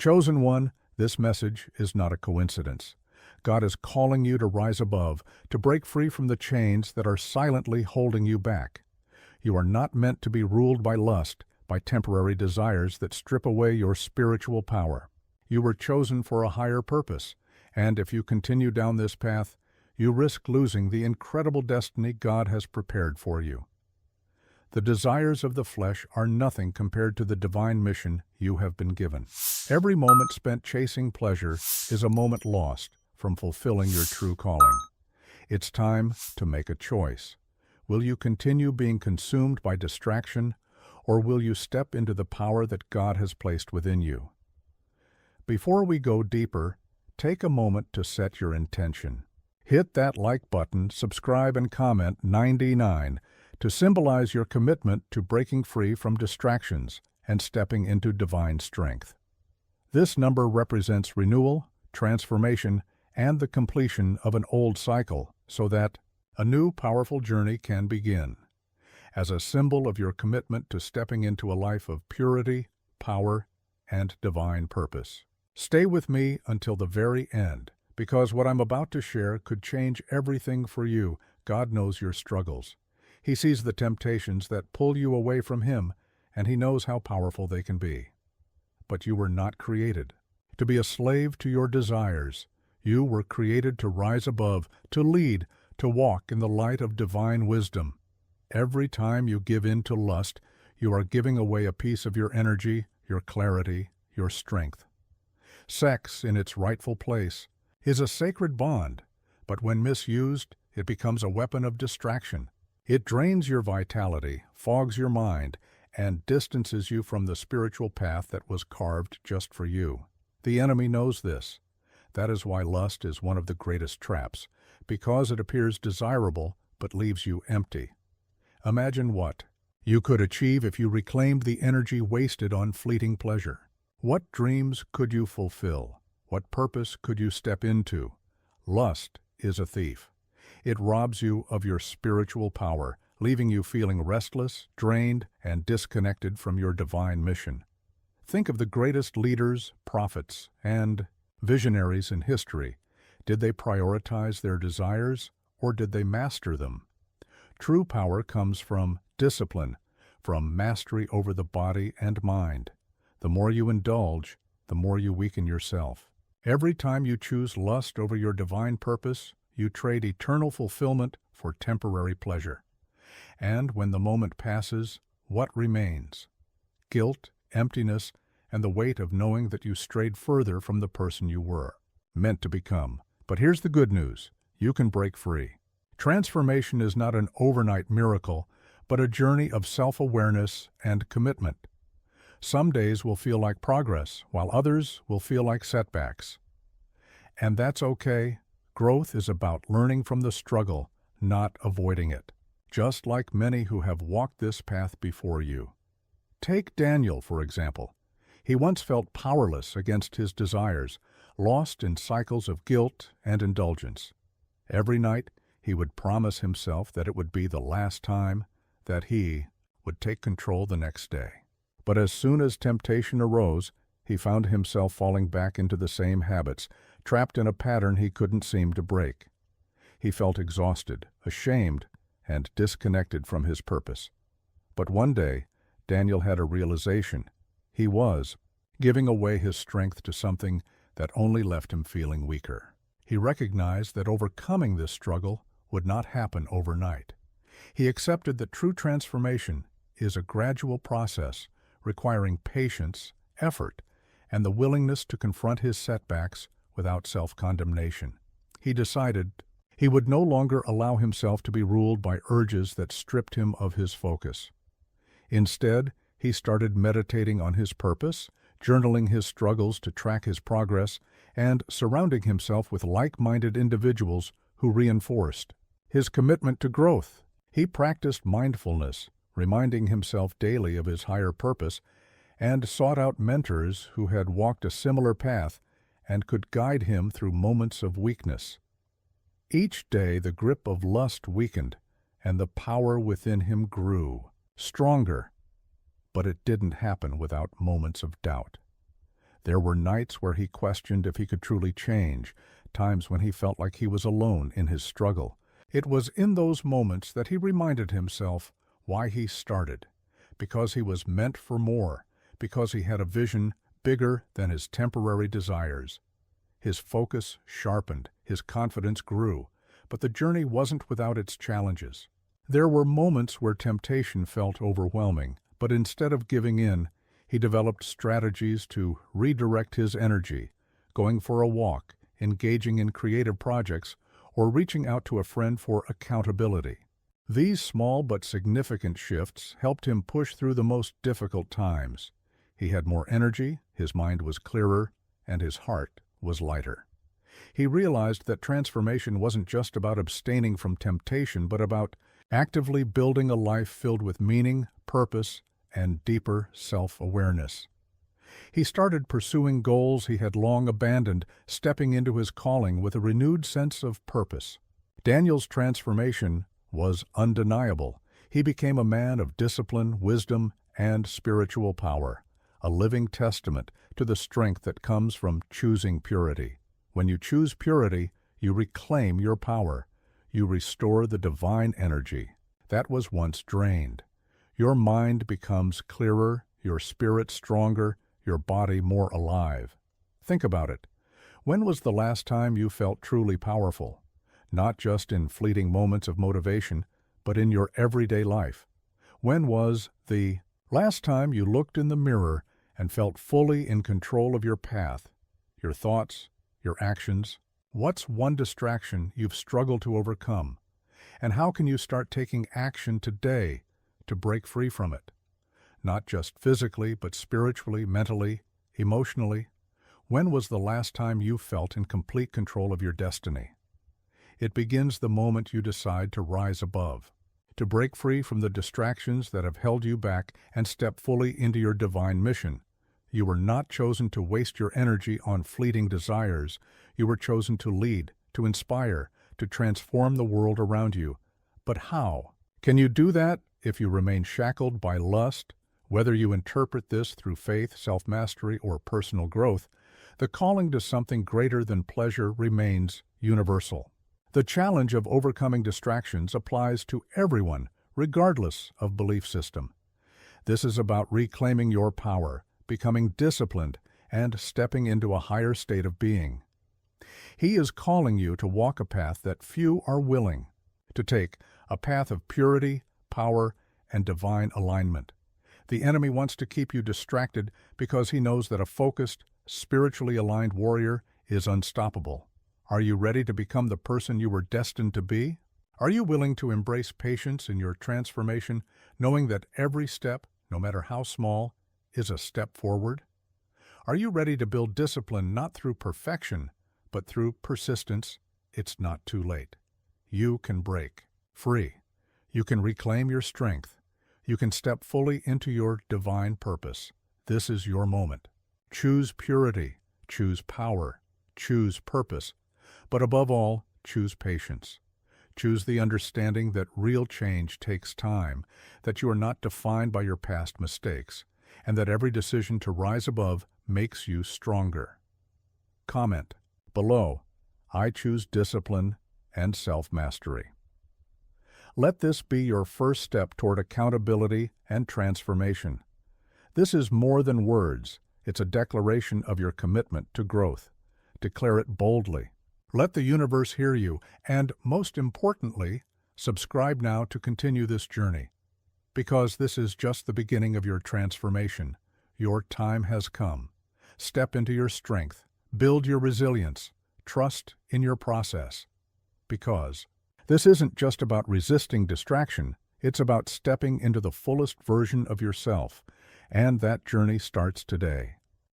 Chosen one, this message is not a coincidence. God is calling you to rise above, to break free from the chains that are silently holding you back. You are not meant to be ruled by lust, by temporary desires that strip away your spiritual power. You were chosen for a higher purpose, and if you continue down this path, you risk losing the incredible destiny God has prepared for you. The desires of the flesh are nothing compared to the divine mission you have been given. Every moment spent chasing pleasure is a moment lost from fulfilling your true calling. It's time to make a choice. Will you continue being consumed by distraction, or will you step into the power that God has placed within you? Before we go deeper, take a moment to set your intention. Hit that like button, subscribe, and comment 99 to symbolize your commitment to breaking free from distractions and stepping into divine strength. This number represents renewal, transformation, and the completion of an old cycle so that a new powerful journey can begin. As a symbol of your commitment to stepping into a life of purity, power, and divine purpose. Stay with me until the very end, because what I'm about to share could change everything for you. God knows your struggles. He sees the temptations that pull you away from Him, and He knows how powerful they can be. But you were not created to be a slave to your desires. You were created to rise above, to lead, to walk in the light of divine wisdom. Every time you give in to lust, you are giving away a piece of your energy, your clarity, your strength. Sex, in its rightful place, is a sacred bond, but when misused, it becomes a weapon of distraction. It drains your vitality, fogs your mind, and distances you from the spiritual path that was carved just for you. The enemy knows this. That is why lust is one of the greatest traps, because it appears desirable but leaves you empty. Imagine what you could achieve if you reclaimed the energy wasted on fleeting pleasure. What dreams could you fulfill? What purpose could you step into? Lust is a thief. It robs you of your spiritual power, leaving you feeling restless, drained, and disconnected from your divine mission. Think of the greatest leaders, prophets, and visionaries in history. Did they prioritize their desires, or did they master them? True power comes from discipline, from mastery over the body and mind. The more you indulge, the more you weaken yourself. Every time you choose lust over your divine purpose, you trade eternal fulfillment for temporary pleasure. And when the moment passes, what remains? Guilt, emptiness, and the weight of knowing that you strayed further from the person you were meant to become. But here's the good news. You can break free. Transformation is not an overnight miracle, but a journey of self-awareness and commitment. Some days will feel like progress, while others will feel like setbacks. And that's okay. Growth is about learning from the struggle, not avoiding it, just like many who have walked this path before you. Take Daniel, for example. He once felt powerless against his desires, lost in cycles of guilt and indulgence. Every night, he would promise himself that it would be the last time, that he would take control the next day. But as soon as temptation arose, he found himself falling back into the same habits, trapped in a pattern he couldn't seem to break. He felt exhausted, ashamed, and disconnected from his purpose. But one day, Daniel had a realization. He was giving away his strength to something that only left him feeling weaker. He recognized that overcoming this struggle would not happen overnight. He accepted that true transformation is a gradual process requiring patience, effort, and the willingness to confront his setbacks without self-condemnation. He decided he would no longer allow himself to be ruled by urges that stripped him of his focus. Instead, he started meditating on his purpose, journaling his struggles to track his progress, and surrounding himself with like-minded individuals who reinforced his commitment to growth. He practiced mindfulness, reminding himself daily of his higher purpose, and sought out mentors who had walked a similar path and could guide him through moments of weakness. Each day the grip of lust weakened, and the power within him grew, stronger. But it didn't happen without moments of doubt. There were nights where he questioned if he could truly change, times when he felt like he was alone in his struggle. It was in those moments that he reminded himself why he started, because he was meant for more, because he had a vision bigger than his temporary desires. His focus sharpened, his confidence grew, but the journey wasn't without its challenges. There were moments where temptation felt overwhelming, but instead of giving in, he developed strategies to redirect his energy, going for a walk, engaging in creative projects, or reaching out to a friend for accountability. These small but significant shifts helped him push through the most difficult times. He had more energy, his mind was clearer, and his heart was lighter. He realized that transformation wasn't just about abstaining from temptation, but about actively building a life filled with meaning, purpose, and deeper self-awareness. He started pursuing goals he had long abandoned, stepping into his calling with a renewed sense of purpose. Daniel's transformation was undeniable. He became a man of discipline, wisdom, and spiritual power, a living testament to the strength that comes from choosing purity. When you choose purity, you reclaim your power. You restore the divine energy that was once drained. Your mind becomes clearer, your spirit stronger, your body more alive. Think about it. When was the last time you felt truly powerful? Not just in fleeting moments of motivation, but in your everyday life. When was the last time you looked in the mirror and felt fully in control of your path, your thoughts, your actions? What's one distraction you've struggled to overcome? And how can you start taking action today to break free from it? Not just physically, but spiritually, mentally, emotionally. When was the last time you felt in complete control of your destiny? It begins the moment you decide to rise above, to break free from the distractions that have held you back and step fully into your divine mission. You were not chosen to waste your energy on fleeting desires. You were chosen to lead, to inspire, to transform the world around you. But how? Can you do that if you remain shackled by lust? Whether you interpret this through faith, self-mastery, or personal growth, the calling to something greater than pleasure remains universal. The challenge of overcoming distractions applies to everyone, regardless of belief system. This is about reclaiming your power, becoming disciplined, and stepping into a higher state of being. He is calling you to walk a path that few are willing to take, a path of purity, power, and divine alignment. The enemy wants to keep you distracted because he knows that a focused, spiritually aligned warrior is unstoppable. Are you ready to become the person you were destined to be? Are you willing to embrace patience in your transformation, knowing that every step, no matter how small, is a step forward? Are you ready to build discipline not through perfection, but through persistence? It's not too late. You can break free. You can reclaim your strength. You can step fully into your divine purpose. This is your moment. Choose purity, choose power, choose purpose, but above all, choose patience. Choose the understanding that real change takes time, that you are not defined by your past mistakes, and that every decision to rise above makes you stronger. Comment below, I choose discipline and self-mastery. Let this be your first step toward accountability and transformation. This is more than words. It's a declaration of your commitment to growth. Declare it boldly. Let the universe hear you, and most importantly, subscribe now to continue this journey. Because this is just the beginning of your transformation. Your time has come. Step into your strength. Build your resilience. Trust in your process. Because this isn't just about resisting distraction, it's about stepping into the fullest version of yourself, and that journey starts today.